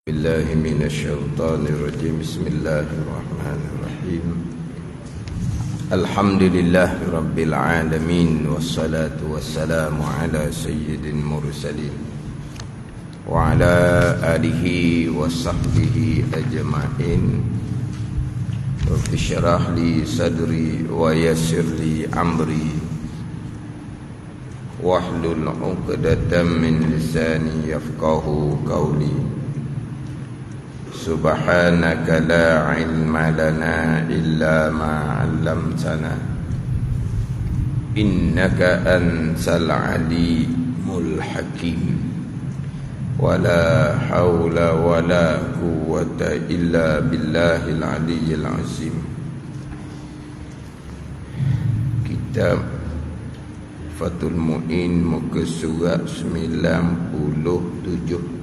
بالله من الشيطان الرجيم بسم الله الرحمن الرحيم الحمد لله رب العالمين والصلاة والسلام على سيد المرسلين وعلى آله وصحبه أجمعين رب اشرح لي صدري ويسر لي أمري واحلل عقدة من لساني يفقه قولي سبحانك لا علم لنا إلا ما علمتنا إنك أنت العليم الحكيم ولا حول ولا قوة إلا بالله العلي العظيم. Kitab Fathul Mu'in muka surat 97.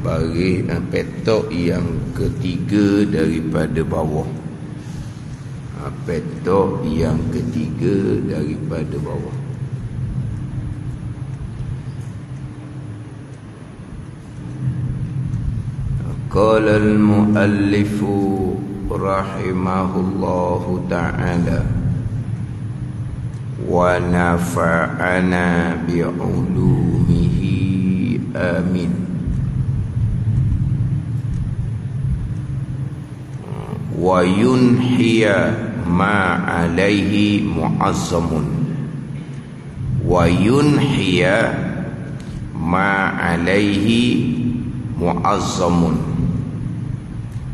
Baris petok yang ketiga daripada bawah. Petok yang ketiga daripada bawah. Qala al-muallif rahimahullahu ta'ala wa nafa'ana bi'ulumihi amin. Wa yunhiya ma alaihi mu'azzamun. Wa yunhiya ma alaihi mu'azzamun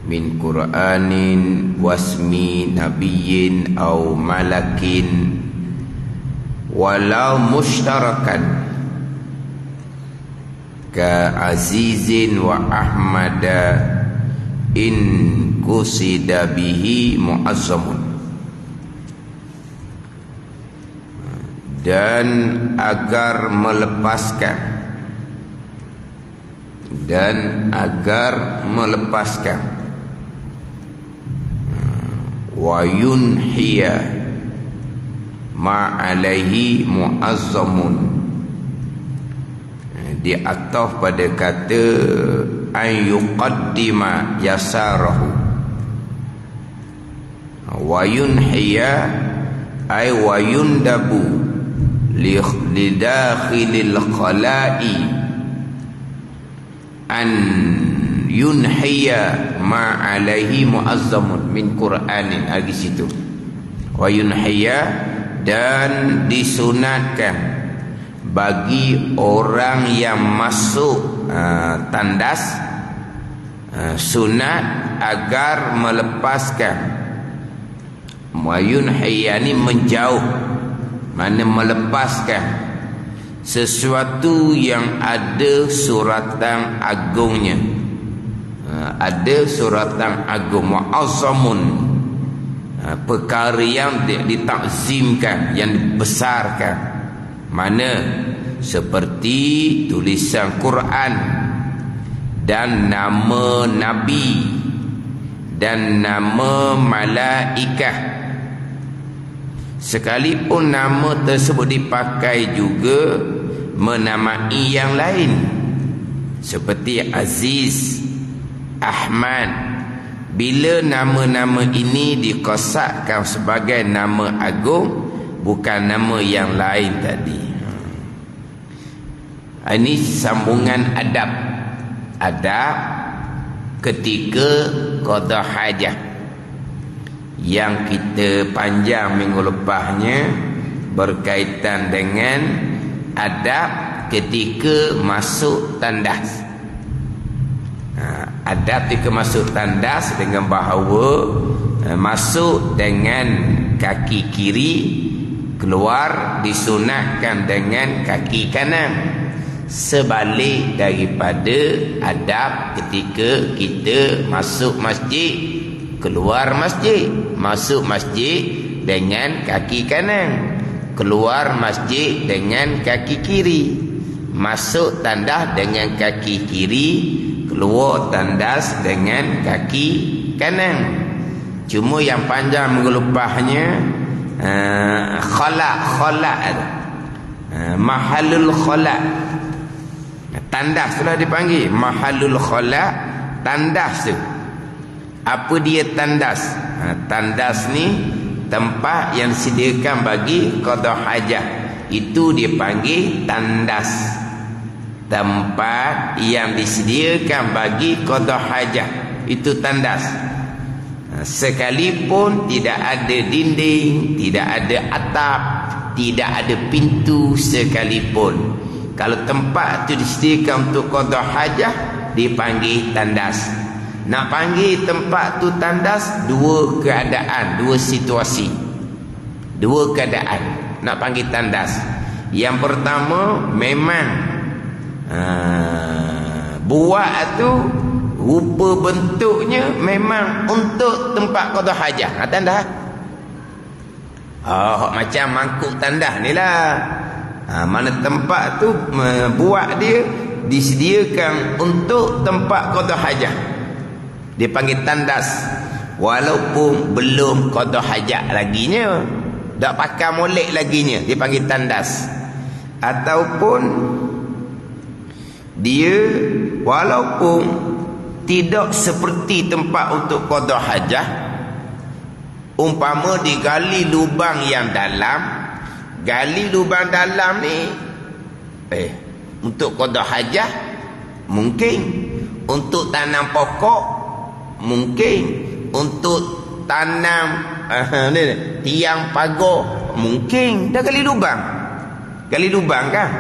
min Qur'anin wasmi nabiyyin aw malakin walau mushtarakan ka azizin wa ahmada in qusida bihi mu'azzamun. Dan agar melepaskan wa yunhiya ma alaihi mu'azzamun, diataf pada kata an yuqaddima yasarahu. Wa yunhiya ay wa yundabu li dakhilil khala'i an yunhiya ma alaihi mu'azzamun min Qur'anin. Lagi situ wa yunhiya, dan disunatkan bagi orang yang masuk tandas sunat agar melepaskan. Wa yunhiya ni menjauh, mana melepaskan sesuatu yang ada suratan agungnya. Ada suratan agung, mu'azzamun, perkara yang ditakzimkan, yang dibesarkan. Mana? Seperti tulisan Quran dan nama Nabi dan nama malaikat. Sekalipun nama tersebut dipakai juga menamai yang lain, seperti Aziz, Ahmad. Bila nama-nama ini dikosakkan sebagai nama agung, bukan nama yang lain tadi. Ini sambungan adab. Adab ketika qada hajah yang kita panjang minggu lepasnya, berkaitan dengan adab ketika masuk tandas. Adab ketika masuk tandas dengan bahawa masuk dengan kaki kiri, keluar disunatkan dengan kaki kanan, sebalik daripada adab ketika kita masuk masjid, keluar masjid. Masuk masjid dengan kaki kanan, keluar masjid dengan kaki kiri. Masuk tandas dengan kaki kiri, keluar tandas dengan kaki kanan. Cuma yang panjang mengelupahnya khala mahallul khala, Tandas itulah dipanggil mahallul khala, tandas tu. Apa dia tandas? Tandas ni tempat yang disediakan bagi qada hajah. Itu dipanggil tandas. Tempat yang disediakan bagi qada hajah, itu tandas. Sekalipun tidak ada dinding, tidak ada atap, tidak ada pintu sekalipun, kalau tempat tu disediakan untuk qada hajah, dipanggil tandas. Nak panggil tempat tu tandas, dua keadaan, dua situasi, dua keadaan nak panggil tandas. Yang pertama, memang buat tu rupa bentuknya memang untuk tempat qada hajah. Tandas macam mangkuk tandas ni lah. Mana tempat tu buat dia disediakan untuk tempat qada hajah, dia panggil tandas. Walaupun belum qada hajat laginya, dak pakai molek laginya, dia panggil tandas. Ataupun dia walaupun tidak seperti tempat untuk qada hajah, umpama digali lubang yang dalam. Gali lubang dalam ni untuk qada hajah mungkin, untuk tanam pokok mungkin, untuk tanam tiang pagar mungkin. Dah gali lubang, gali lubang kan.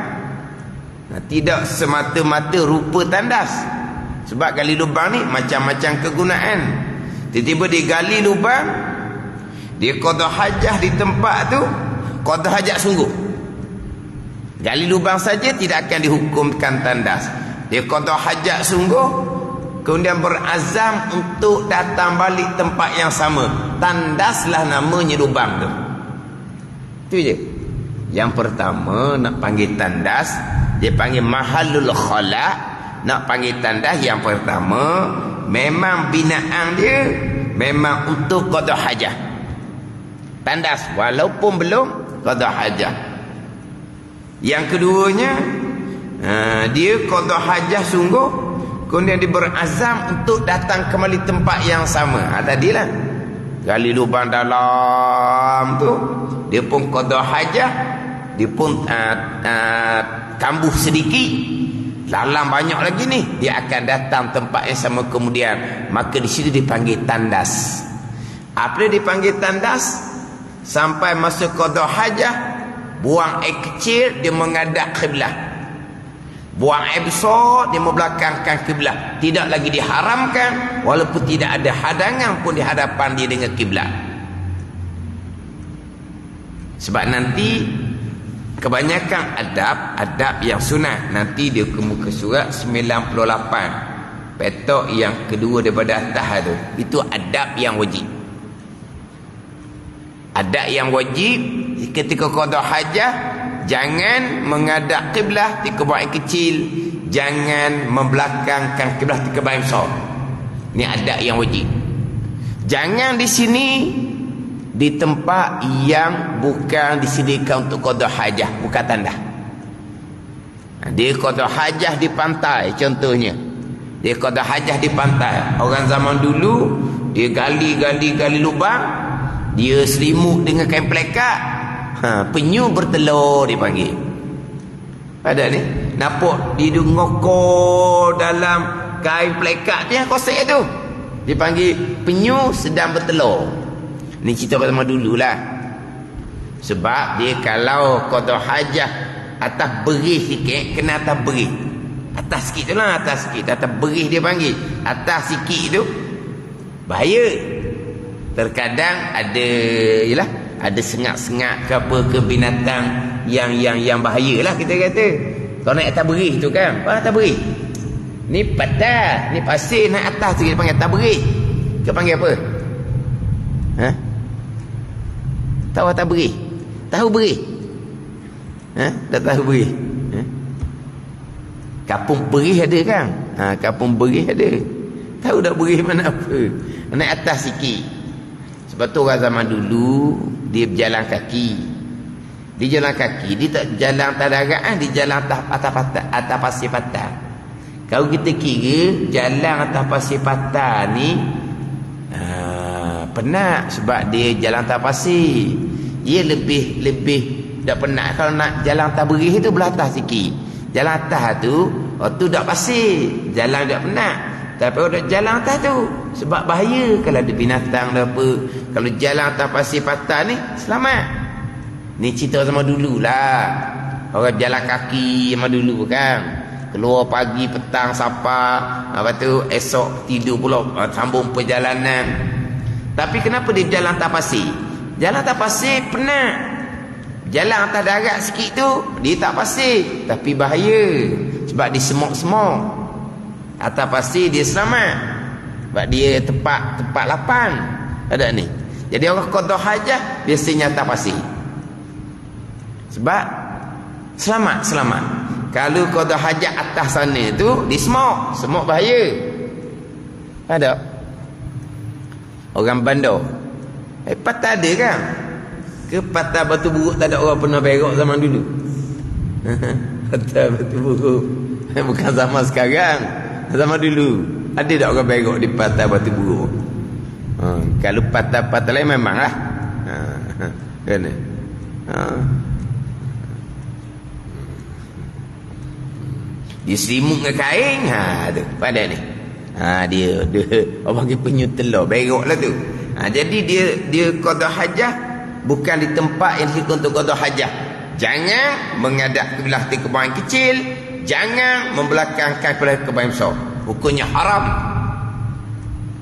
Tidak semata-mata rupa tandas, sebab gali lubang ni macam-macam kegunaan. Tiba-tiba digali lubang, dia qada hajah di tempat tu, qada hajat sungguh. Gali lubang saja tidak akan dihukumkan tandas. Dia qada hajat sungguh, kemudian berazam untuk datang balik tempat yang sama, tandaslah namanya lubang tu. Itu je. Yang pertama nak panggil tandas, dia panggil mahallul khala. Nak panggil tandas, yang pertama memang binaan dia memang untuk qada hajah, tandas walaupun belum qada hajah. Yang keduanya, dia qada hajah sungguh, kemudian dia berazam untuk datang kembali tempat yang sama. Tadilah gali lubang dalam tu, dia pun qada hajah, dia pun kambuh sedikit, lalang banyak lagi ni, dia akan datang tempat yang sama kemudian. Maka di situ dipanggil tandas. Apa dia dipanggil tandas? Sampai masa qada hajah, buang air kecil dia menghadap kiblat, buang air besar dia membelakangkan kiblat. Tidak lagi diharamkan, walaupun tidak ada hadangan pun di hadapan dia dengan kiblat. Sebab nanti kebanyakan adab yang sunat, nanti dia ke muka surat 98, petok yang kedua daripada atas tu, itu adab yang wajib. Adab yang wajib ketika qada hajah, jangan menghadap kiblat ketika buang air kecil, jangan membelakangkan kiblat ketika buang air besar. Ini adab yang wajib. Jangan di sini di tempat yang bukan disediakan untuk qada hajah, bukan tandas. Dia qada hajah di pantai contohnya. Dia qada hajah di pantai. Orang zaman dulu dia gali lubang, dia selimut dengan kain pelekat, penyu bertelur dipanggil. Ada ni nampak dia ngokor dalam kain pelekat dia kosek tu, dipanggil penyu sedang bertelur. Ni cerita zaman dululah. Sebab dia kalau qada hajah atas berih sikit, kena atas berih, atas sikit tu lah, atas sikit, atas berih dia panggil, atas sikit tu bahaya. Terkadang ada sengat-sengat ke apa ke binatang yang bahayalah kita kata. Kalau naik atas berih tu kan, atas berih ni patah, ni pasir naik atas tu kita panggil atas berih. Kita panggil apa? Tahu atas berih? Tahu berih? Tak tahu berih? Kampung berih ada kan? Kampung berih ada. Tahu dah berih mana apa? Naik atas sikit. Sebab tu orang zaman dulu dia berjalan kaki. Dia jalan kaki, dia tak jalan atas darat, dia jalan atas pasir patah. Kalau kita kira jalan atas pasir patah ni penat sebab dia jalan atas pasir. Ia lebih tak penat kalau nak jalan atas berih tu belah atas sikit. Jalan atas tu dak pasir, jalan dak penat. Tapi kalau jalan atas tu sebab bahaya kalau ada binatang dah apa. Kalau jalan atas pasir patah ni selamat. Ni cerita sama dululah. Orang jalan kaki sama dulu kan. Keluar pagi petang sapa, lepas tu esok tidur pula sambung perjalanan. Tapi kenapa dia jalan atas pasir? Jalan atas pasir penat. Jalan atas darat sikit tu dia tak pasir tapi bahaya sebab dia semok-semok. Atas pasir dia selamat sebab dia tempat lapang. Ada ni. Jadi orang qada hajah biasanya atas pasir. Sebab selamat. Kalau qada hajat atas sana tu dia semok bahaya. Ada orang bandar patah ada kan? Ke patah batu buruk tak ada orang pernah berak zaman dulu? Patah batu buruk bukan zaman sekarang, zaman dulu ada tak orang berak di patah batu buruk? Kalau patah-patah lain memanglah kan? Dia selimut dengan kain tu pada ni dia orang panggil penyu telur berak lah tu. Jadi dia qada hajah bukan di tempat yang dikhususkan untuk qada hajah. Jangan menghadap kiblat kebaikan kecil, jangan membelakangkan kiblat kebaikan besar. Hukumnya haram.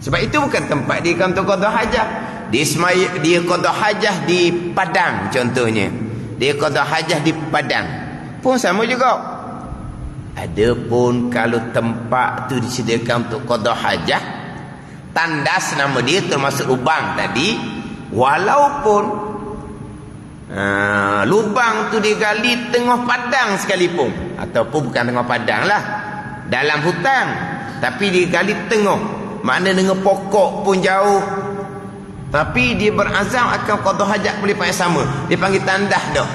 Sebab itu bukan tempat dia untuk qada hajah. Dia qada hajah di padang contohnya. Dia qada hajah di padang. Pun sama juga. Adapun kalau tempat tu disediakan untuk qada hajah, tandas nama dia termasuk lubang tadi, walaupun lubang tu digali tengah padang sekalipun, ataupun bukan tengah padang lah, dalam hutan, tapi digali tengah, makna dengan pokok pun jauh, tapi dia berazam akan qada hajat berlipat yang sama, dia panggil tandas dah.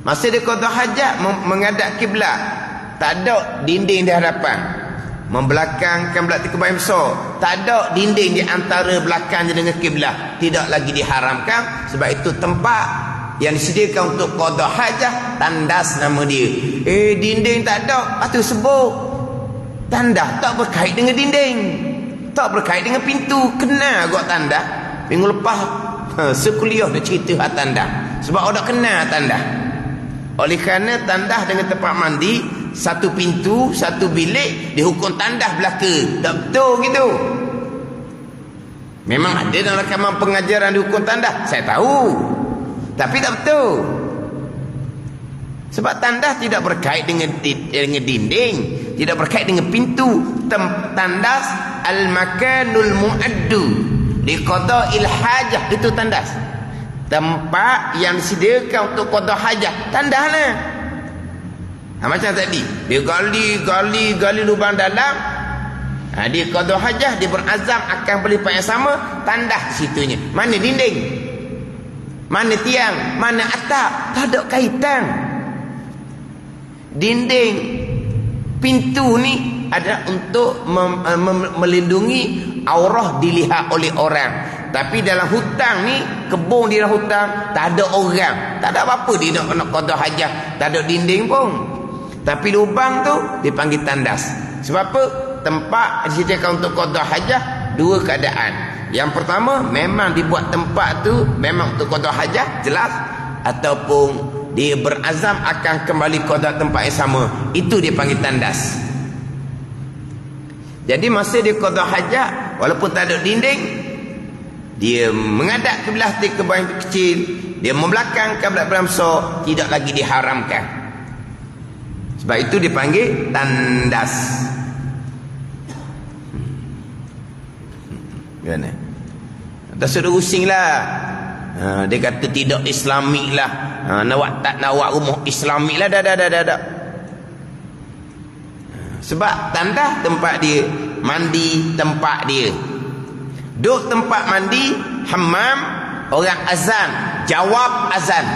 Masa dia qada hajat menghadap kiblat, tak ada dinding di hadapan, membelakangkan kiblat kebaikan besar, tak ada dinding di antara belakangnya dengan kiblat, tidak lagi diharamkan. Sebab itu tempat yang disediakan untuk qada hajah, tandas nama dia. Dinding tak ada, atau sebut tandas tak berkait dengan dinding, tak berkait dengan pintu. Kenal agak tandas. Minggu lepas sekuliah dah cerita tandas, sebab orang dah kenal tandas. Oleh kerana tandas dengan tempat mandi satu pintu, satu bilik, dihukum tandas belaka. Tak betul gitu. Memang ada dalam rakaman pengajaran dihukum tandas, saya tahu, tapi tak betul. Sebab tandas tidak berkait dengan dinding, tidak berkait dengan pintu. Tandas al-makanul mu'addu li qada'il hajah, itu tandas. Tempat yang disediakan untuk qada hajah, tandas lah. Macam tadi dia gali lubang dalam, dia qada hajah, dia berazam akan berlipat yang sama, tandas situnya. Mana dinding, mana tiang, mana atap, tak ada kaitan. Dinding, pintu ni ada untuk melindungi aurah dilihat oleh orang. Tapi dalam hutang ni, kebun di dalam hutang, tak ada orang, tak ada apa-apa dia nak qada hajah, tak ada dinding pun, tapi lubang tu dipanggil tandas. Sebab apa? Tempat disediakan untuk qada hajah dua keadaan. Yang pertama, memang dibuat tempat tu memang untuk qada hajah, jelas, ataupun dia berazam akan kembali qada tempat yang sama, itu dia panggil tandas. Jadi masa dia qada hajah, walaupun tak ada dinding, dia menghadap ke belah kebaikan kecil, dia membelakang ke belah besar, tidak lagi diharamkan. Sebab itu dipanggil tandas. Gimana? Tak sudah pusing lah. Dia kata tidak islamik lah. Tak nak buat rumah islamik lah. Dah. Sebab tandas tempat dia, mandi tempat dia. Duk tempat mandi, hammam, orang azan, jawab azan.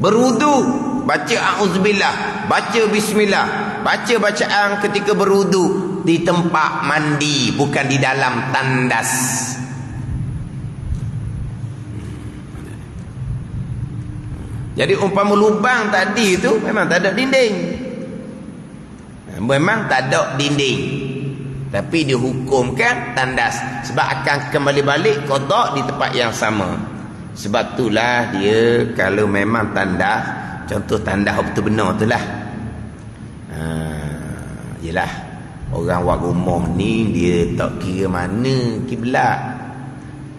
Berwudu, baca a'udzubillah, baca bismillah, baca bacaan ketika berwudu di tempat mandi, bukan di dalam tandas. Jadi umpama lubang tadi tu memang tak ada dinding. Memang tak ada dinding. Tapi dihukumkan tandas. Sebab akan kembali balik qada di tempat yang sama. Sebab itulah dia kalau memang tandas, contoh tandas betul benar tu lah. Yelah, orang buat rumah ni dia tak kira mana kiblat.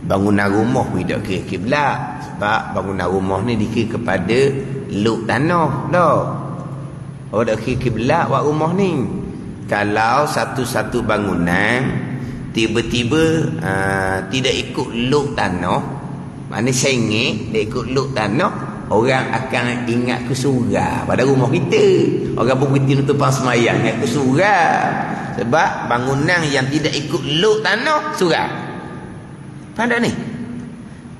Bangunan rumah pun tak kira kiblat. Sebab bangunan rumah ni dikira kepada luk tanah dah. Oh, tak kira kiblat buat rumah ni. Kalau satu-satu bangunan tiba-tiba tidak ikut luk tanah, maknanya sengit dia ikut luk tanah, orang akan ingat kesurah pada rumah kita. Orang pun berhenti nutupan semayang ingat kesurah. Sebab bangunan yang tidak ikut luk tanah surah. Faham tak ni?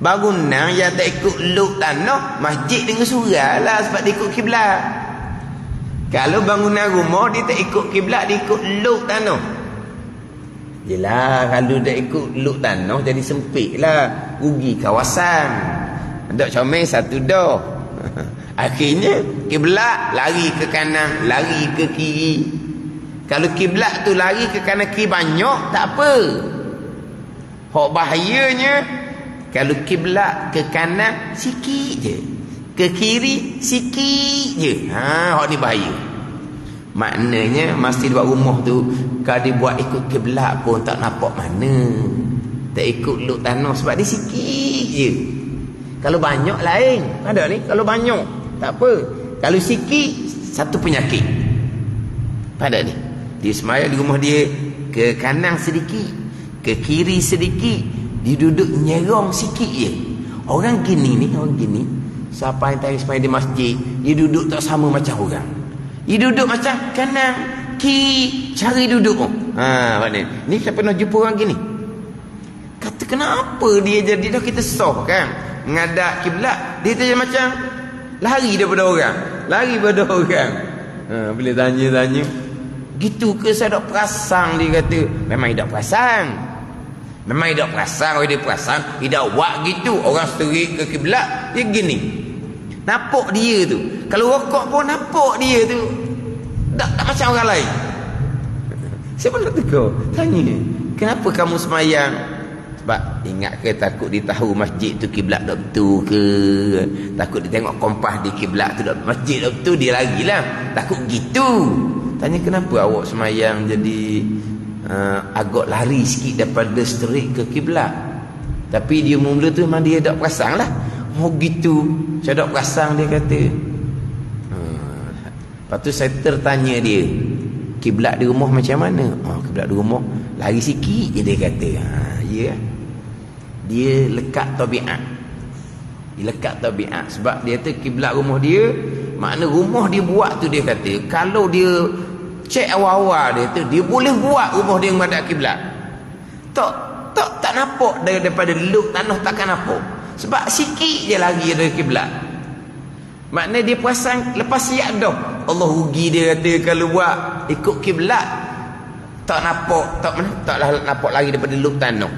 Bangunan yang tak ikut luk tanah, masjid dengan surah lah sebab dia ikut kiblat. Kalau bangunan rumah dia tak ikut kiblat, dia ikut luk tanah. Yelah, kalau tak ikut luk tanah jadi sempit lah, rugi kawasan. Tak comel satu dah. Akhirnya kiblat lari ke kanan, lari ke kiri. Kalau kiblat tu lari ke kanan kiri banyak tak apa. Hak bahayanya kalau kiblat ke kanan sikit je, ke kiri sikit je. Hak ni bahaya. Maknanya masjid buat rumah tu kalau dibuat ikut kiblat pun tak nampak mana. Tak ikut luk tanah sebab dia sikit je. Kalau banyak lain. Ada ni kalau banyak tak apa. Kalau sikit satu penyakit. Pada ni dia semaya di rumah dia ke kanan sedikit, ke kiri sedikit, dia duduk nyerong sikit je. Orang gini ni, orang gini, siapa yang tarik semaya di masjid, dia duduk tak sama macam orang. Dia duduk macam kanan kiri, cari duduk. Maknanya ni saya pernah jumpa orang gini. Kata kenapa dia jadi, dah kita sah kan menghadap kiblat, dia tu macam lari daripada orang, lari daripada orang. Bila tanya-tanya, gitu ke saya tak perasan, dia kata memang tidak perasan. Memang tidak perasan. Kalau dia perasan, tidak buat gitu. Orang seterik ke kiblat, dia gini. Nampak dia tu. Kalau rokok pun nampak dia tu. Tak macam orang lain. Saya pun nak tegur, tanya, kenapa kamu semayang? Sebab ingat ke takut dia tahu masjid tu kiblat tak betul ke? Takut dia tengok kompas di kiblat tu masjid tak betul, dia lagilah. Takut gitu. Tanya kenapa awak semayang jadi agak lari sikit daripada seterik ke kiblat. Tapi dia mula tu memang dia tak perasan lah. Oh gitu, saya tak perasan, dia kata. Lepas tu saya tertanya dia, kiblat di rumah macam mana? Kiblat di rumah lari sikit je, dia kata. Ya, dia lekat tabiat. Dia lekat tabiat. Sebab dia tu kiblat rumah dia, makna rumah dia buat tu, dia kata kalau dia cek awal-awal dia tu, dia boleh buat rumah dia menghadap kiblat. Tak nampak daripada luk tanah, takkan nampak. Sebab sikit je lagi dari kiblat. Maknanya dia perasan lepas siap dah. Allah rugi, dia kata kalau buat ikut kiblat tak nampak, taklah nampak lagi daripada luk tanah.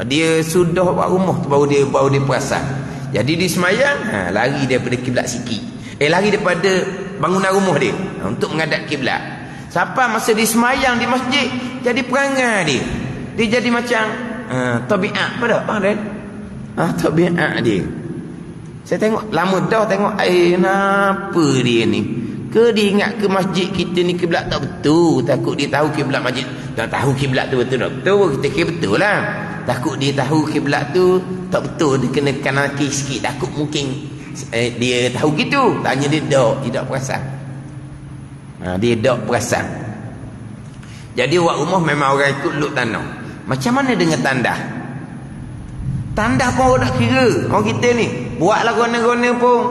Dia sudah buat rumah tu baru dia perasan. Jadi dia semayang, lari daripada kiblat sikit. Lari daripada bangunan rumah dia untuk menghadap kiblat. Sampai masa dia semayang di masjid, jadi perangai dia. Dia jadi macam tabiat pada kan? Tabiat dia. Saya tengok lama dah tengok, kenapa dia ni? Ke dia ingat ke masjid kita ni kiblat tak betul, takut dia tahu kiblat masjid. Tak tahu kiblat tu betul tak betul, kita kira betul lah. Takut dia tahu kiblat tu tak betul, dia kena kanan kiri sikit, takut mungkin dia tahu gitu. Tanya dia, tidak perasan. Dia tak perasan. Jadi buat rumah memang orang ikut luk tanah. Macam mana dengan tandah? Tandah pun orang nak kira. Orang kita ni buatlah gona-gona pun.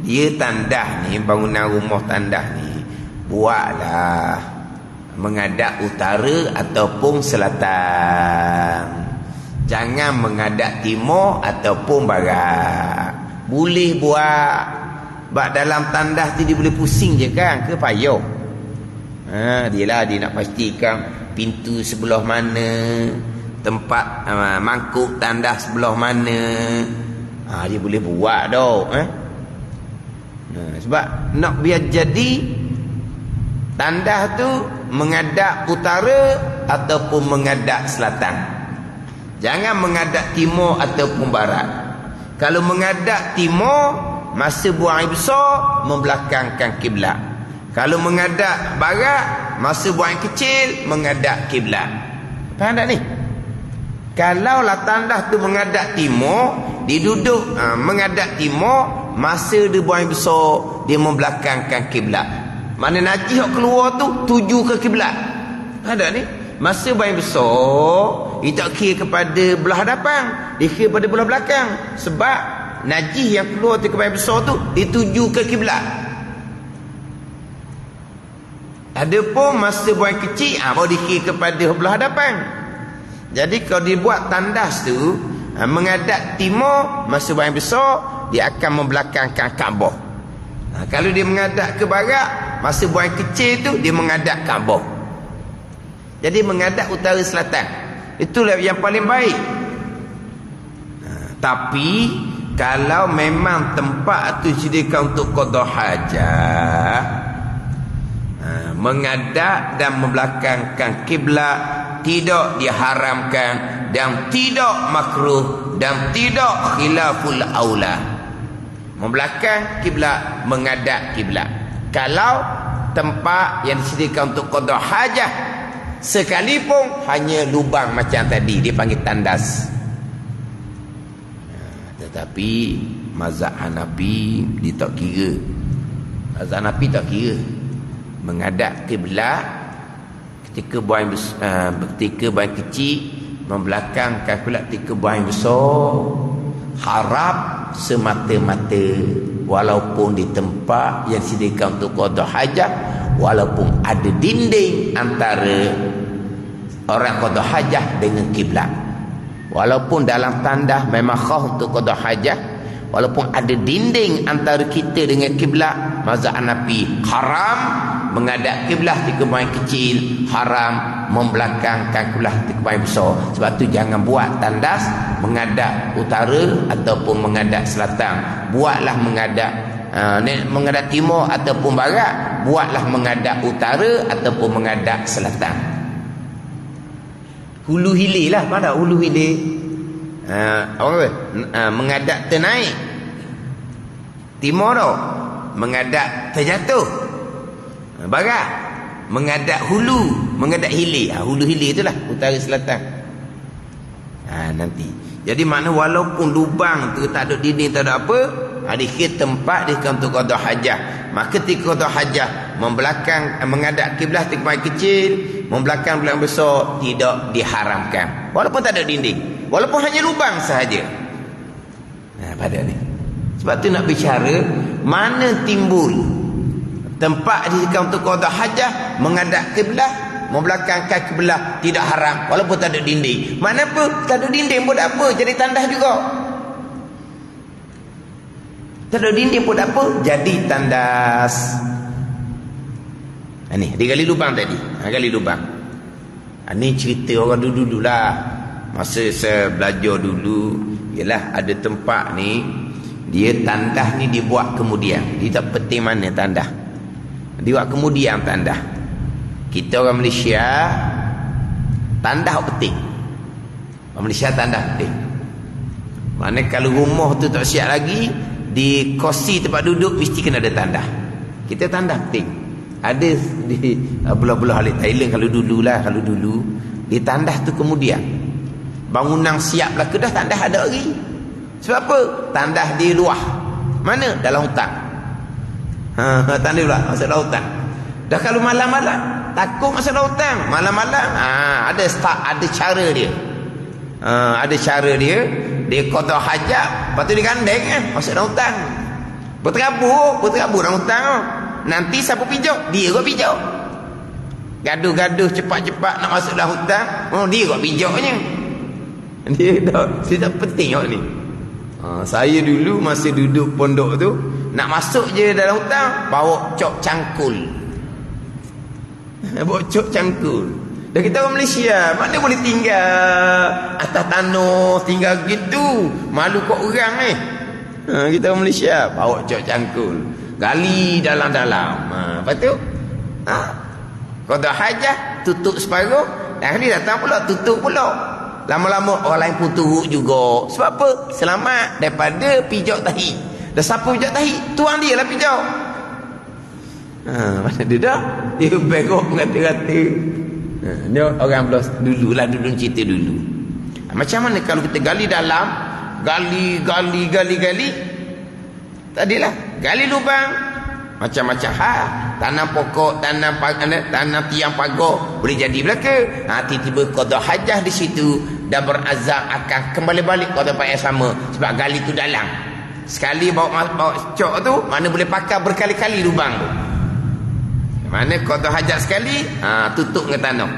Dia tandah ni, bangunan rumah tandah ni buatlah menghadap utara ataupun selatan. Jangan menghadap timur ataupun barat. Boleh buat. Sebab dalam tandas tu dia boleh pusing je kan, ke payah. Dia nak pastikan pintu sebelah mana, tempat mangkuk tandas sebelah mana. Dia boleh buat dah. Sebab nak biar jadi tandas tu menghadap utara ataupun menghadap selatan. Jangan menghadap timur ataupun barat. Kalau menghadap timur, masa buang air besar membelakangkan kiblat. Kalau menghadap barat, masa buang air kecil menghadap kiblat. Faham tak ni? Kalau lah tandas tu menghadap timur, dia duduk menghadap timur, masa dia buang air besar dia membelakangkan kiblat. Mana najis yang keluar tu tuju ke kiblat. Ada ni. Masa buang air besar, dia tak kira kepada belah hadapan, dia kira pada belah belakang. Sebab najis yang keluar tu ke buang air besar tu dituju ke kiblat. Adapun masa buang air kecil, baru dikira kepada belah hadapan. Jadi kalau dibuat tandas tu menghadap timur, masa buang air besar dia akan membelakangkan Kaabah. Kalau dia menghadap ke barat, masa buang air kecil tu dia menghadap Kaabah. Jadi menghadap utara selatan, itulah yang paling baik. Tapi kalau memang tempat tu disediakan untuk qada hajat, menghadap dan membelakangkan kiblat tidak diharamkan dan tidak makruh dan tidak khilaful aula. Membelakang kiblat, menghadap kiblat. Kalau tempat yang disediakan untuk qada hajat, sekalipun hanya lubang macam tadi, dia panggil tandas. Tetapi mazhab Hanafi dia tak kira. Mazhab Hanafi tak kira. Menghadap kiblat ketika buang kecil, membelakangkan kiblat ketika buang besar, haram semata-mata, walaupun di tempat yang disediakan untuk qada hajat, walaupun ada dinding antara orang qada hajat dengan kiblat. Walaupun dalam tandas memang khas untuk qada hajat, walaupun ada dinding antara kita dengan kiblat, mazhab Hanafi haram menghadap kiblat ketika buang kecil, haram membelakangkan kiblat ketika buang besar. Sebab tu jangan buat tandas menghadap utara ataupun menghadap selatan. Buatlah menghadap timur ataupun barat, buatlah menghadap utara ataupun menghadap selatan. Hulu hilir lah, mana hulu hilir? Menghadap ternaik, timur tu menghadap terjatuh, barat menghadap hulu, menghadap hilir. Hulu hilir itulah utara selatan. Nanti jadi makna walaupun lubang tu tak ada dinding, tak ada apa, dikira tempat dia untuk qada hajat, maka ketika qada hajat menghadap kiblat ketika kecil, membelakang belakang besar tidak diharamkan, walaupun tak ada dinding, walaupun hanya lubang sahaja. Pada ni sebab tu nak bicara mana timbul tempat disediakan untuk qada hajat, menghadap kiblat, membelakangkan kiblat tidak haram walaupun tak ada dinding. Mana apa tak ada dinding pun tak apa, jadi tandas juga. Tak ada dinding pun tak apa, jadi tandas. Ni dia gali lubang tadi, gali lubang. Ni cerita orang dulu lah. Masa saya belajar dulu, ialah ada tempat ni, dia tandas ni dibuat kemudian. Dia tak penting mana tandas, dia buat kemudian tandas. Kita orang Malaysia tandas penting. Orang Malaysia tandas penting. Mana kalau rumah tu tak siap lagi, di kursi tempat duduk mesti kena ada tandas. Kita tandas penting. Ada di belah-belah alik Thailand kalau dulu di tandas tu kemudian. Bangunan siap lah kedah, tandas ada lagi. Sebab apa? Tandas di luar. Mana? Dalam hutan. Tandas pula masuk dalam hutan. Dah kalau malam-malam takut masuk dalam hutan, malam-malam ada cara dia. Ada cara dia. Dia qada hajat, lepas tu dia gandeng masuk dalam hutan. Berterabur dalam hutan. Nanti siapa pijak? Dia kot pijak. Gaduh-gaduh cepat-cepat nak masuk dalam hutan, dia kot pijaknya. Dia tak penting orang ni. Saya dulu masa duduk pondok tu, nak masuk je dalam hutang, bawa cok cangkul. Bawa cok cangkul. Dan kita orang Malaysia, mana boleh tinggal atas tanah, tinggal gitu. Malu kok orang ni. Kita orang Malaysia, bawa cok cangkul. Gali dalam-dalam. Lepas tu, qada hajah, tutup separuh. Dan hari datang pula, tutup pula. Lama-lama orang lain pun turut juga. Sebab apa? Selamat daripada pijak tahi. Dah siapa pijak tahi? Tuan dia lah pijak. Mana dia dah? Dia berok ngata-ngata. Dia orang belah dululah, dulu cerita dulu. Macam mana kalau kita gali dalam, gali. Tadilah, gali lubang. Macam-macam hal. Tanam pokok, tanam tiang pagar, boleh jadi belaka. Tiba-tiba qada hajah di situ, dah berazam akan kembali balik qada tempat yang sama. Sebab gali tu dalam. Sekali bawa cok tu, mana boleh pakai berkali-kali lubang tu. Mana qada hajat sekali, tutup dengan tanah.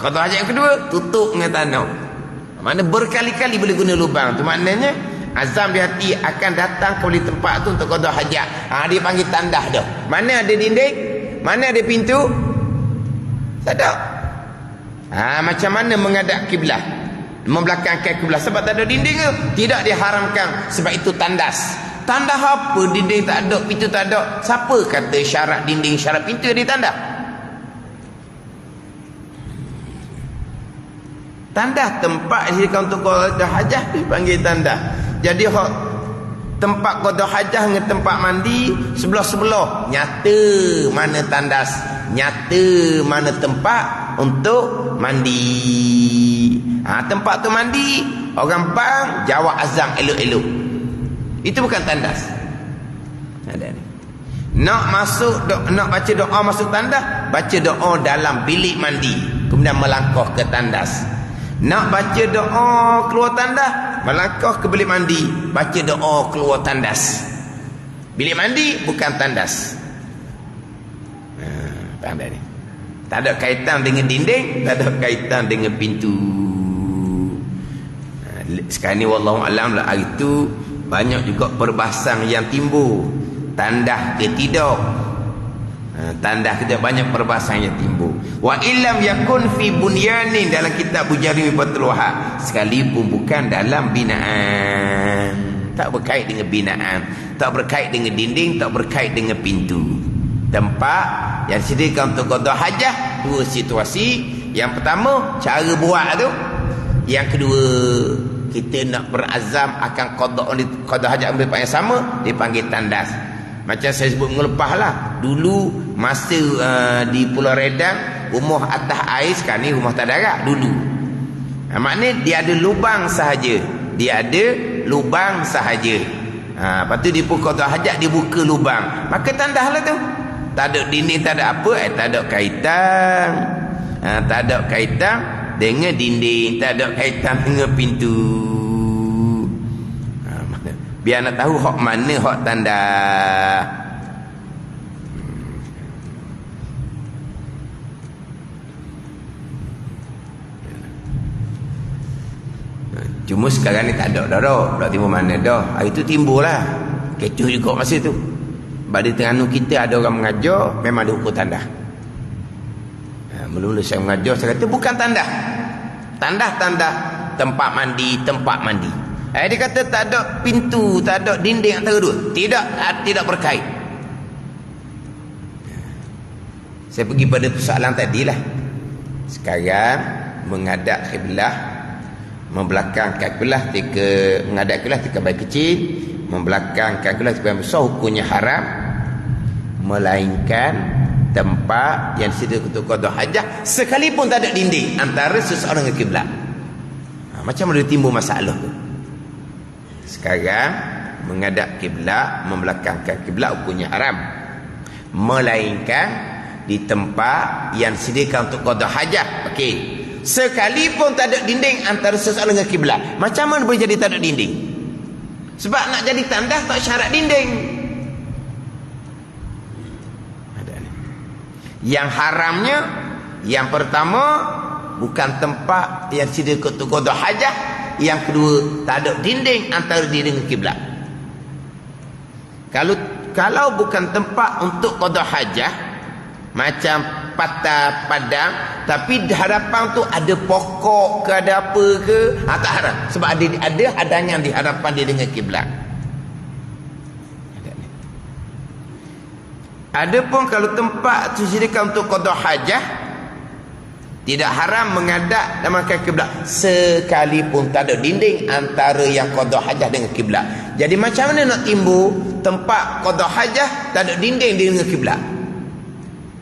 Qada hajat yang kedua, tutup dengan tanah. Mana berkali-kali boleh guna lubang tu. Maknanya azam di hati akan datang kembali tempat tu untuk qada hajat. Dia panggil tandah dah. Mana ada dinding, mana ada pintu, tak ada. Macam mana menghadap kiblat, membelakangkan kiblat? Sebab tak ada dinding tu, tidak diharamkan. Sebab itu tandas. Tandah apa? Dinding tak ada, pintu tak ada. Siapa kata syarat dinding, syarat pintu di tandah? Tandah tempat disediakan untuk qada hajah dipanggil tandah. Jadi tempat qada hajah dengan tempat mandi sebelah-sebelah. Nyata mana tandas, nyata mana tempat untuk mandi. Tempat tu mandi, orang bang jawab azam elok-elok. Itu bukan tandas. Ada ni. Nak baca doa masuk tandas, baca doa dalam bilik mandi, kemudian melangkah ke tandas. Nak baca doa keluar tandas, melangkah ke bilik mandi, baca doa keluar tandas. Bilik mandi bukan tandas. Faham tak ni? Tak ada kaitan dengan dinding, tak ada kaitan dengan pintu. Sekarang ni wallahu alam lah, hari tu banyak juga perbahasan yang timbul. Tandah ke tidak? Tandah ke tidak, banyak perbahasan yang timbul. Wa illam yakun fi bunyanin, dalam kitab Bujari Fathul Wahhab, sekalipun bukan dalam binaan. Tak berkait dengan binaan, tak berkait dengan dinding, tak berkait dengan pintu. Tempat yang disediakan untuk qada hajah, dua situasi. Yang pertama, cara buat tu. Yang kedua, kita nak berazam akan qada hajat ambil yang sama, dipanggil tandas. Macam saya sebut mengelepah lah. Dulu masa di Pulau Redang, rumah atas air, sekarang ni rumah tak darat dulu. Maknanya dia ada lubang sahaja. Dia ada lubang sahaja. Lepas tu dia pun qada hajat, dia buka lubang. Maka tandas lah tu. Tak ada dinding, tak ada apa, tak ada kaitan. Tak ada kaitan dengan dinding, tak ada kaitan dengan pintu. Biar nak tahu hak mana hak tanda. Cuma sekarang ni tak ada dah. Tak timbul mana dah. Hari tu timbul lah. Kecoh juga masa tu. Sebab di Terengganu kita ada orang mengajar, memang ada ukur tandah. Mula-mula saya mengajar, saya kata bukan tandah. Tandah tempat mandi. Dia kata tak ada pintu, tak ada dinding antara dua. Tidak berkait. Saya pergi pada persoalan tadilah. Sekarang menghadap kiblat, membelakangkan kiblat ketika menghadap kiblat ketika bayi kecil, membelakangkan kiblat ketika besar, hukumnya haram, melainkan tempat yang disediakan untuk qada hajah sekalipun tak ada dinding antara seseorang dengan kiblat. Macam mana timbul masalah tu? Sekarang menghadap kiblat, membelakangkan kiblat hukumnya haram, melainkan di tempat yang disediakan untuk qada hajah. Okey. Sekalipun tak ada dinding antara seseorang dengan kiblat. Macam mana boleh jadi tak ada dinding? Sebab nak jadi tandas tak syarat dinding. Yang haramnya, yang pertama, bukan tempat yang disediakan untuk qada hajah. yang kedua tak ada dinding antara dia dengan kiblat. Kalau bukan tempat untuk qada hajah, macam patah padang, tapi di hadapan tu ada pokok ke, ada apa ke, tak haram, sebab ada hadangan di hadapan dia dengan kiblat. Adapun kalau tempat tu disediakan untuk qada hajah, tidak haram menghadap dan makan kiblat sekalipun tak ada dinding antara yang qada hajah dengan kiblat. Jadi macam mana nak timbul tempat qada hajah tak ada dinding dengan kiblat?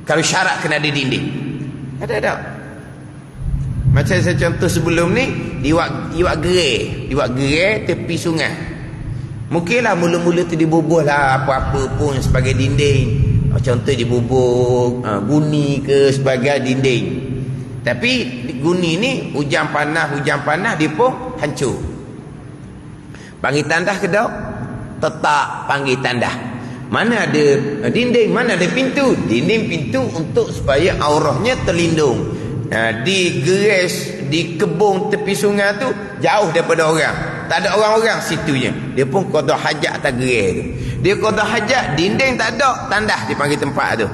Kalau syarat kena ada dinding. Ada. Macam saya contoh sebelum ni, diwak gerai tepi sungai. Mungkinlah mula-mula tu dibubuhlah apa-apa pun sebagai dinding. Contoh dibubuh guni ke sebagai dinding. Tapi guni ni hujan panas dia pun hancur. Panggil tandah ke tak? Tetap panggil tandah. Mana ada dinding, mana ada pintu? Dinding pintu untuk supaya aurahnya terlindung. Di geres, di kebun tepi sungai tu jauh daripada orang. Tak ada orang-orang situnya. Dia pun qada hajat atas geres tu. Dia qada hajat, dinding tak ada, tandah dipanggil tempat tu.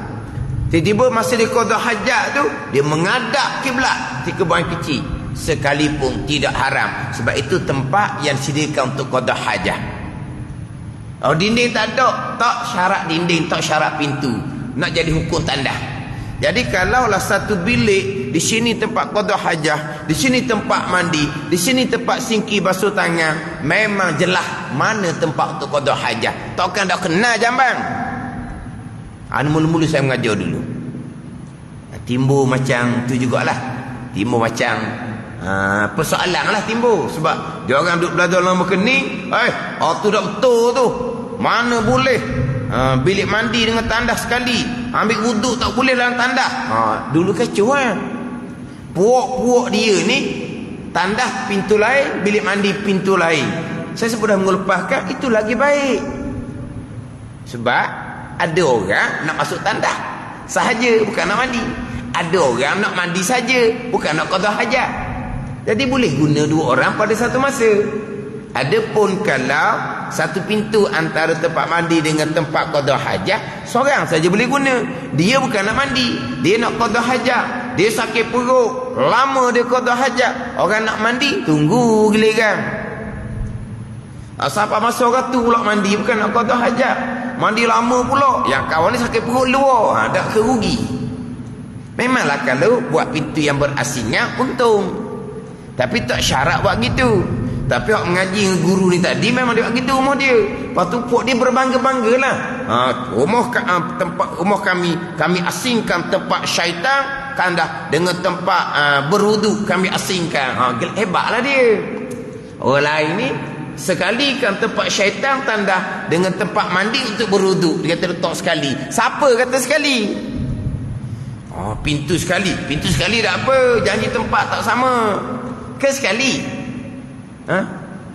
Tiba-tiba masa dia qada hajat tu, dia menghadap kiblat di kebun kecil. Sekalipun tidak haram. Sebab itu tempat yang disediakan untuk qada hajat. Dinding tak ada, tak syarat dinding, tak syarat pintu. Nak jadi hukum tandah. Jadi kalaulah satu bilik, di sini tempat qada hajah, di sini tempat mandi, di sini tempat singki basuh tangan, memang jelas mana tempat untuk qada hajah. Takkan tak kena jambang. Mula-mula saya mengajar dulu. Timbul macam tu jugalah. Timbul macam persoalan lah timbul. Sebab dia orang duduk belajar dalam berkening, tu dah betul tu. Mana boleh bilik mandi dengan tandas sekali, ambil wuduk tak boleh dalam tandas. Dulu kacau kan. Puak-puak dia ni, tandas pintu lain, bilik mandi pintu lain. Saya sudah melepaskan, itu lagi baik. Sebab ada orang nak masuk tandas sahaja, bukan nak mandi. Ada orang nak mandi saja, bukan nak qada hajat. Jadi boleh guna dua orang pada satu masa. Adapun kalau satu pintu antara tempat mandi dengan tempat qada hajat, seorang saja boleh guna. Dia bukan nak mandi, dia nak qada hajat. Dia sakit perut, lama dia qada hajat. Orang nak mandi, tunggu giliran. Sampai masa orang tu pula mandi, bukan nak qada hajat. Mandi lama pula, yang kawan ni sakit perut luar, tak kerugi. Memanglah kalau buat pintu yang berasingan, untung. Tapi tak syarat buat gitu. Tapi orang mengaji dengan guru ni tadi memang dia buat gitu rumah dia. Lepas tu puak dia berbangga-bangga lah. Rumah kami asingkan tempat syaitan kandah dengan tempat berwuduk kami asingkan. Hebatlah dia. Orang lain ni sekali kan tempat syaitan tandah dengan tempat mandi untuk berwuduk. Dia kata letak sekali. Siapa kata sekali? Pintu sekali tak apa. Janji tempat tak sama. Ke sekali.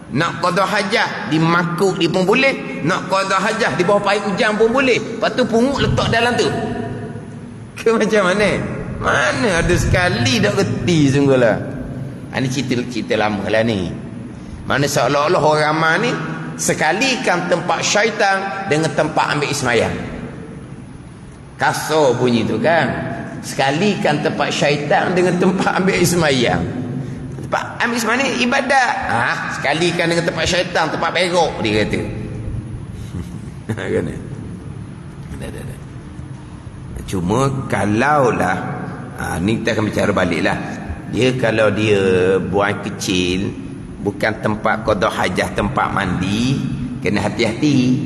Nak qada hajah di makuk dia pun boleh, nak qada hajah di bawah payung hujan pun boleh. Lepas tu pungut letak dalam tu. Ke macam mana? Mana ada sekali tak reti sungguhlah. Ini cerita lama lah ni. Mana seolah-olah orang ramai ni sekalikan tempat syaitan dengan tempat ambil ismayang. Kasar bunyi tu kan. Sekalikan tempat syaitan dengan tempat ambil ismayang. Tempat ambil ismayang ni ibadat. Sekalikan dengan tempat syaitan, tempat perok dia kata. Kan? Cuma kalaulah ni kita akan bicara baliklah. Dia kalau dia buang kecil, bukan tempat qada hajah, tempat mandi, kena hati-hati.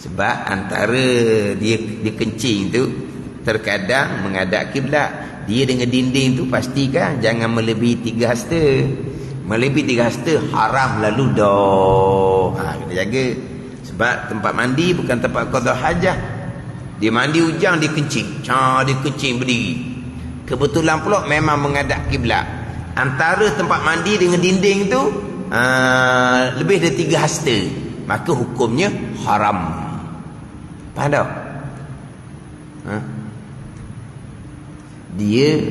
Sebab antara dia kencing tu terkadang menghadap kiblat. Dia dengan dinding tu pastikan jangan melebihi 3 hasta. Melebihi 3 hasta haram lalu dah. Kena jaga. Sebab tempat mandi bukan tempat qada hajah. Dia mandi hujan, dia kencing. Dia kencing berdiri. Kebetulan pula memang menghadap kiblat. Antara tempat mandi dengan dinding tu lebih dari 3 hasta, maka hukumnya haram. Faham tak? Dia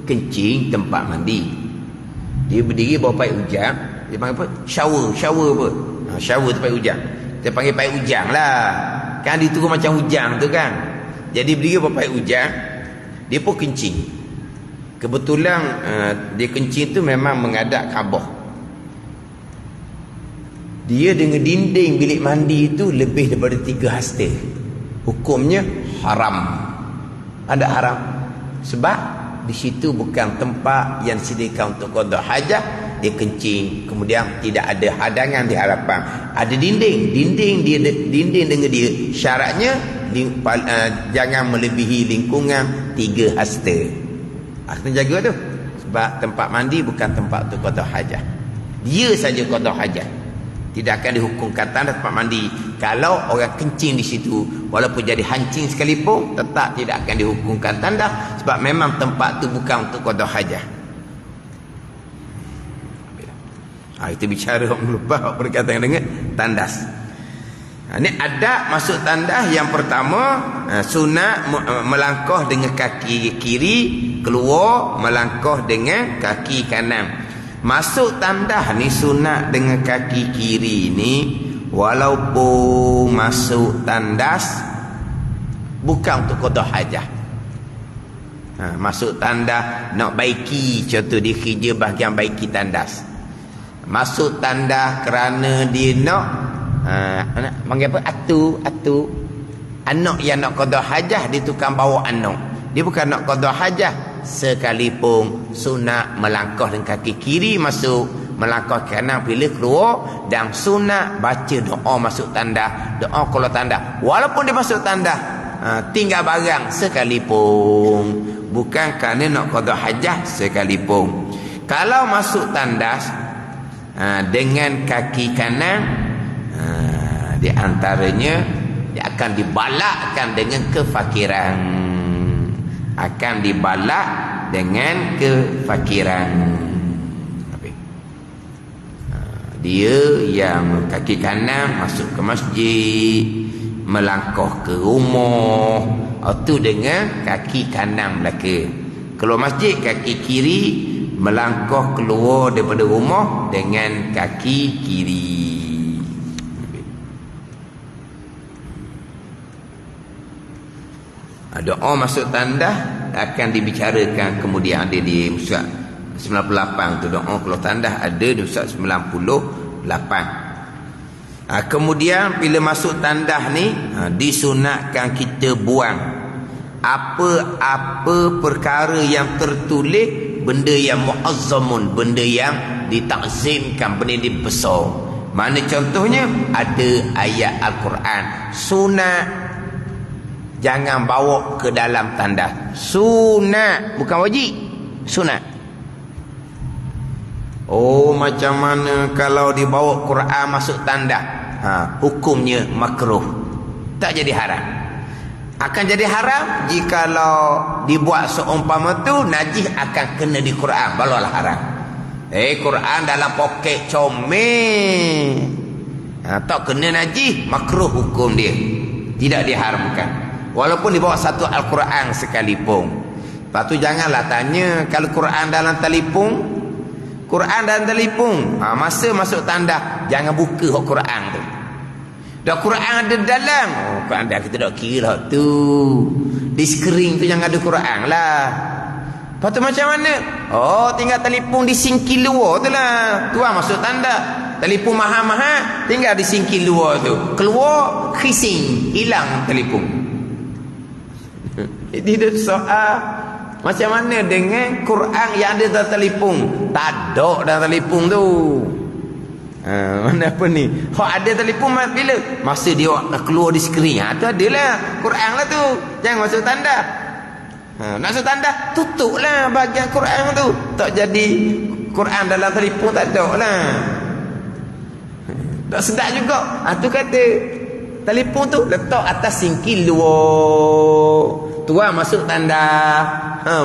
kencing tempat mandi. Dia berdiri bawah paip ujang. Dia panggil apa? Shower apa? Shower tempat ujang. Kita panggil paip ujang lah. Kan dia turun macam ujang tu kan. Jadi berdiri bawah paip ujang. Dia pun kencing. Kebetulan dia kencing tu memang menghadap Kaabah. Dia dengan dinding bilik mandi itu lebih daripada 3 hasta. Hukumnya haram. Ada haram. Sebab di situ bukan tempat yang disediakan untuk qada hajat. Dia kencing, kemudian tidak ada hadangan di hadapan. Ada dinding dengan dia. Syaratnya jangan melebihi lingkungan 3 hasta. Kena jaga tu. Sebab tempat mandi bukan tempat untuk qada hajat. Dia saja qada hajat. Tidak akan dihukumkan tanda tempat mandi. Kalau orang kencing di situ, walaupun jadi hancing sekalipun, tetap tidak akan dihukumkan tanda. Sebab memang tempat tu bukan untuk qada hajat. Itu bicara melubah berkaitan dengan tandas. Ini adab masuk tandas. Yang pertama, sunat melangkah dengan kaki kiri, keluar melangkah dengan kaki kanan. Masuk tandas ni sunat dengan kaki kiri ni, walaupun masuk tandas bukan untuk qada hajat. Masuk tandas nak baiki, contoh dia kerja bahagian baiki tandas. Masuk tandas kerana dia nak panggil apa? Atu. Anak yang nak qada hajat, dia tukang bawa anak. Dia bukan nak qada hajat. Sekalipun sunat melangkah dengan kaki kiri masuk, melangkah kanan bila keluar, dan sunat baca doa masuk tandas. Doa kalau tandas, walaupun dia masuk tandas, tinggal barang sekalipun, bukan kerana nak qada hajat sekalipun. Kalau masuk tandas dengan kaki kanan, di antaranya dia akan dibalakkan dengan kefakiran. Akan dibalak dengan kefakiran. Dia yang kaki kanan masuk ke masjid, melangkah ke rumah, itu dengan kaki kanan belaka. Keluar masjid kaki kiri, melangkah keluar daripada rumah dengan kaki kiri. Doa masuk tandas akan dibicarakan kemudian, ada di Musab 98 tu. Doa keluar tandas ada di Musab 98. Kemudian bila masuk tandas ni, disunatkan kita buang apa-apa perkara yang tertulis, benda yang muazzamun, benda yang ditakzimkan, benda yang dibesar. Mana contohnya? Ada ayat Al-Quran. Sunat jangan bawa ke dalam tandas. Sunat, bukan wajib. Sunat. Oh, macam mana kalau dibawa Quran masuk tandas? Hukumnya makruh. Tak jadi haram. Akan jadi haram jikalau dibuat seumpama tu najis akan kena di Quran, barulah haram. Quran dalam poket comel, tak kena najis, makruh hukum dia. Tidak diharamkan. Walaupun dibawa satu Al-Quran sekalipun. Lepas tu janganlah tanya kalau Quran dalam telefon. Quran dalam telefon, masa masuk tandas jangan buka Quran tu. Dah Quran ada dalam. Quran dah kita dah kira lah tu. Di skrin tu jangan ada Quran lah. Lepas tu macam mana? Tinggal telefon di singkir luar tu lah. Tuan masuk tandas. Telefon mahal-mahal tinggal di singkir luar tu. Keluar khising, hilang telefon. Jadi dia soal macam mana dengan Quran yang ada dalam telefon? Tak ada dalam telefon tu. Mana apa ni? Ada telefon bila? Masa dia nak keluar di skrin. Tu adalah Quran lah tu. Jangan masuk tanda. Nak masuk tanda, tutup lah bahagian Quran tu. Tak jadi Quran dalam telefon, tak ada lah. Tak sedap juga. Tu kata telefon tu letak atas singkir luar. Tuan masuk tanda.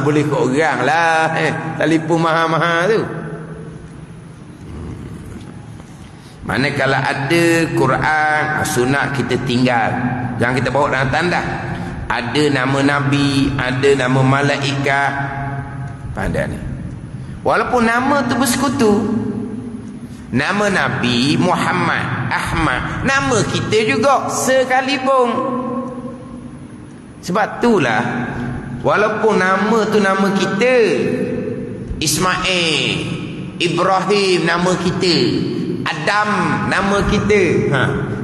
Boleh ke orang lah. Telefon mahal-mahal tu. Manakala ada Quran, sunat kita tinggal. Jangan kita bawa dalam tanda. Ada nama Nabi, ada nama malaikat. Pada ni. Walaupun nama tu bersekutu. Nama Nabi Muhammad, Ahmad, nama kita juga sekalipun. Sebab itulah walaupun nama tu nama kita, Ismail, Ibrahim nama kita, Adam nama kita,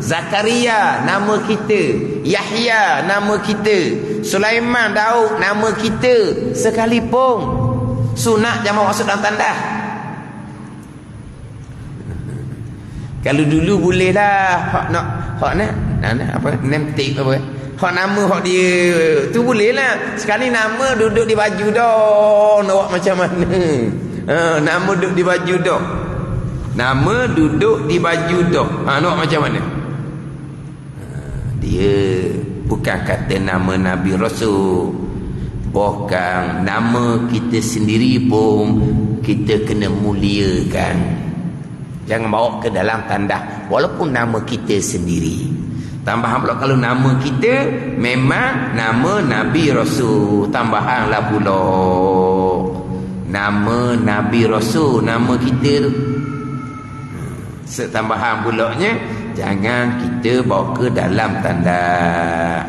Zakaria nama kita, Yahya nama kita, Sulaiman, Daud nama kita sekalipun, sunat jangan masuk dalam tandas. Kalau dulu boleh lah hak nak apa name tag apa hak nama hak dia tu boleh lah. Sekali nama duduk di baju dah, nak buat macam mana? Nama duduk di baju dah. Nama duduk di baju dah. Nak buat macam mana? Dia bukan kata nama Nabi Rasul. Bukan nama kita sendiri pun kita kena muliakan. Jangan bawa ke dalam tandas walaupun nama kita sendiri. Tambahan pula kalau nama kita memang nama Nabi Rasul, tambahanlah pula nama Nabi Rasul, nama kita tu. Setambahan pulaknya jangan kita bawa ke dalam tandas.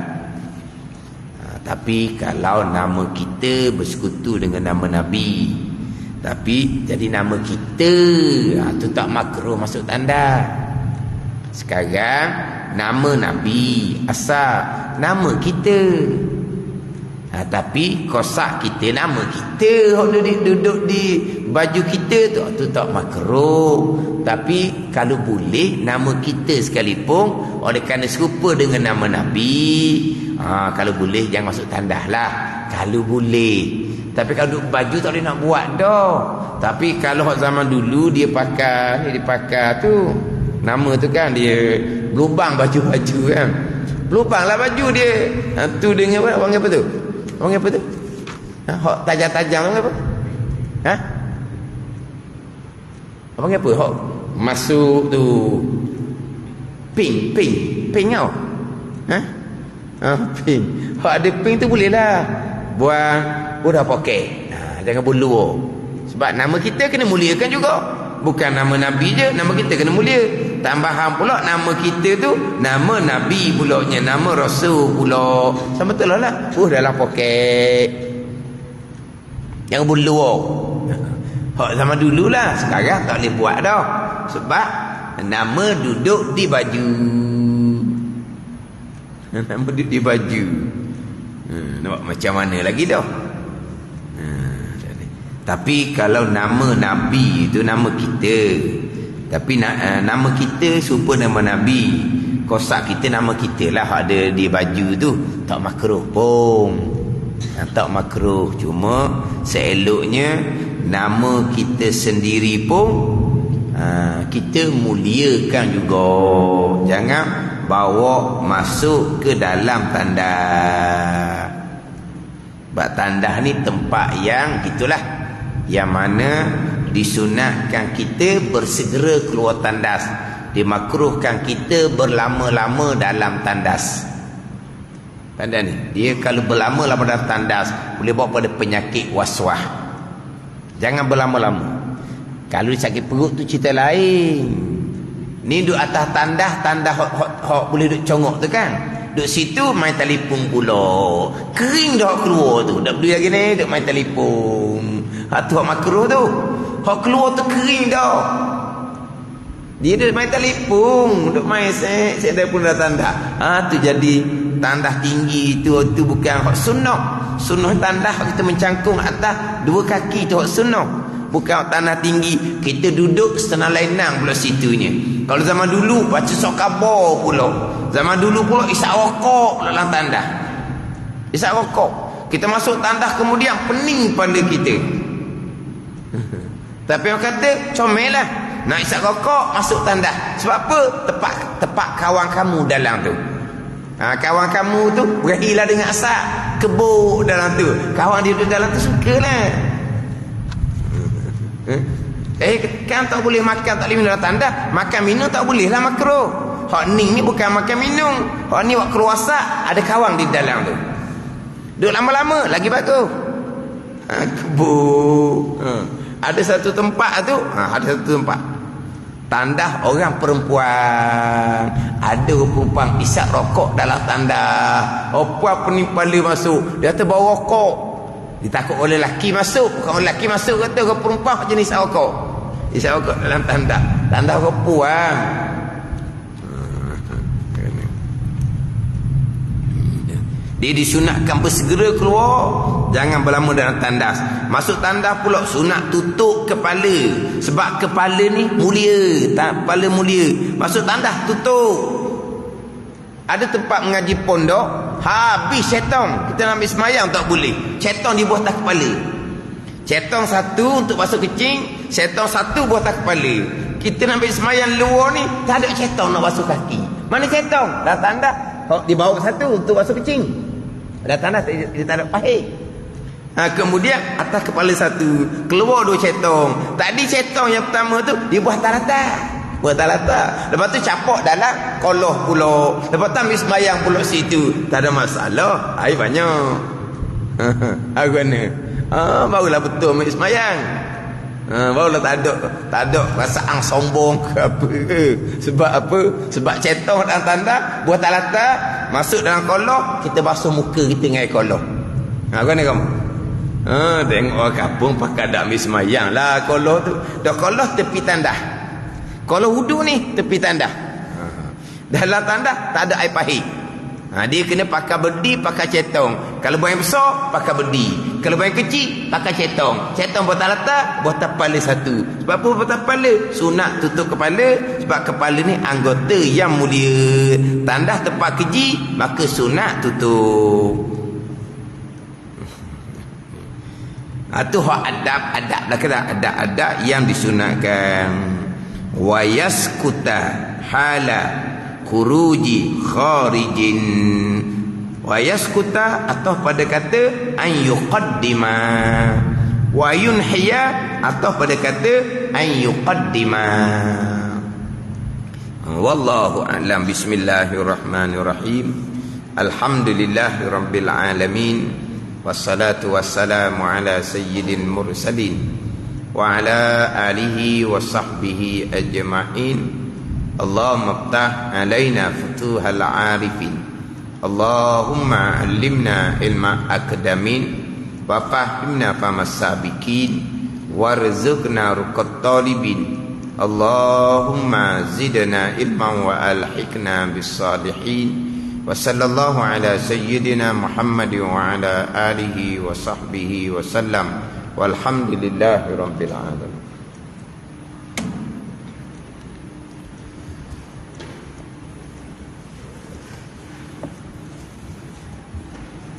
Tapi kalau nama kita bersekutu dengan nama Nabi, tapi jadi nama kita, tu tak makruh masuk tanda. Sekarang nama Nabi asal nama kita, tapi kosak kita nama kita duduk di baju kita tu tak makruh. Tapi kalau boleh nama kita sekalipun oleh kerana serupa dengan nama Nabi, kalau boleh jangan masuk tandas lah kalau boleh. Tapi kalau duduk baju tak boleh nak buat dah. Tapi kalau zaman dulu dia pakai tu nama tu kan, dia lubang baju-baju kan, lubang lah baju dia. Tu dengan apa? Orang apa tu? Orang apa tu? Hak tajam-tajam orang apa? Orang apa? Hak masuk tu pink tau. Pink. Hak ada pink tu boleh lah buang udah poket. Jangan bulu. Sebab nama kita kena muliakan juga. Bukan nama Nabi je, nama kita kena mulia. Tambahan pula nama kita tu nama Nabi pulaknya, nama Rasul pula. Sama betul lah. Dalam poket. Jangan bulu. Hak zaman dululah. Sekarang tak boleh buat dah. Sebab nama duduk di baju. Nama duduk di baju. Nampak macam mana lagi dah. Tapi kalau nama Nabi itu nama kita, tapi nama kita serupa nama Nabi, kosak kita nama kita lah ada di baju tu, tak makruh pun. Tak makruh. Cuma seeloknya nama kita sendiri pun kita muliakan juga. Jangan bawa masuk ke dalam tandas. Sebab tandas ni tempat yang gitulah, yang mana disunatkan kita bersegera keluar tandas, dimakruhkan kita berlama-lama dalam tandas. Tandas ni dia kalau berlama-lama dalam tandas boleh bawa pada penyakit waswas. Jangan berlama-lama. Kalau dia sakit perut tu cerita lain. Ni duduk atas tandas hok boleh duduk congok tu kan, duduk situ main telefon pula, kering dah keluar tu, dah berdua lagi ni duduk main telefon. Tu hak makruh tu. Hak keluar tu kering dah. Dia duduk main telefon, duduk main set telefon dah tandas. Tu jadi tandas tinggi tu bukan hak sunnah. Sunnah tandas kita mencangkung atas dua kaki tu hak sunnah. Bukan tanah tinggi kita duduk setengah lainang pula situnya. Kalau zaman dulu baca sok khabar pula. Zaman dulu pula isap rokok dalam tandas. Isap rokok. Kita masuk tandas kemudian pening pada kita. Tapi orang kata comel lah, nak isap rokok masuk tandas. Sebab apa? Tepat kawan kamu dalam tu. Kawan kamu tu berakhirlah dengan asap kebuk dalam tu. Kawan dia duduk dalam tu sukalah. Kan tak boleh makan, tak boleh minum dalam tandas. Makan minum tak boleh lah, makruh. Hak ni bukan makan minum. Hak ni waktu keluar asap ada kawan di dalam tu. Duduk lama-lama lagi bagus. Kebuk. Ada satu tempat tu, ada satu tempat tandas orang perempuan. Ada perempuan isap rokok dalam tandas. Apa penimpala masuk, dia kata bawa rokok. Ditakut oleh lelaki masuk, bukan oleh lelaki masuk, kata orang perempuan jenis isap rokok. Isap rokok dalam tandas. Tandas perempuan. Dia disunatkan bersegera keluar, jangan berlama dalam tandas. Masuk tandas pula sunat tutup kepala, sebab kepala ni mulia, kepala mulia. Masuk tandas tutup. Ada tempat mengaji pondok, habis syaitan, kita nak ambil semayang tak boleh, syaitan di bawah atas kepala. Syaitan satu untuk basuh kecing, syaitan satu bawah atas kepala. Kita nak ambil semayang luar ni, tak ada syaitan nak basuh kaki. Mana syaitan? Dah tandas di bawah satu untuk basuh kecing. Ada tandas dia tak ada pahit. Kemudian atas kepala satu, keluar dua syaitan. Tadi syaitan yang pertama tu dia buat tarata. Buat tarata. Lepas tu capak dalam koloh pula. Lepas tu ambil sembahyang pula situ. Tak ada masalah. Air banyak. Aku mana? Barulah betul ambil sembahyang. Barulah tak ada perasaan sombong ke apa ke. Sebab apa? Sebab syaitan dalam tanda buat tarata, masuk dalam koloh, kita basuh muka kita dengan air koloh. Kau ni kamu? Tengok orang kampung pakai dak ambil semayang lah koloh tu. Dah koloh tepi tandah. Koloh wudu ni tepi tandah. Dalam tandah tak ada air pahit. Dia kena pakai berdi, pakai cetong. Kalau buang yang besar, pakai berdi. Kalau buang yang kecil, pakai cetong. Cetong buat letak, buat kepala satu. Sebab apa buat kepala? Sunat tutup kepala. Sebab kepala ni anggota yang mulia. Tandah tempat keji, maka sunat tutup. Itu hak adab-adab lah kata. Adab-adab yang disunatkan. Wa yaskuta hala khuruji kharijin. Wa yaskuta atau pada kata an yuqaddima. Wa yunhiya atau pada kata an yuqaddima. Wallahu a'lam. Bismillahirrahmanirrahim. Alhamdulillahirabbil alamin. Wassalatu wassalamu ala sayyidil mursalin wa ala alihi wa sahbihi ajma'in. Allahumma ftah alaina futuhal arifin. Allahumma allimna ilma akdamin wa fahimna famas sabiqin warzuqna ruqat talibin. Allahumma zidna ilman wa alhiqna bis salihin. Wa sallallahu ala sayyidina Muhammad wa ala alihi wa sahbihi wa sallam. Walhamdulillahi rabbil alamin.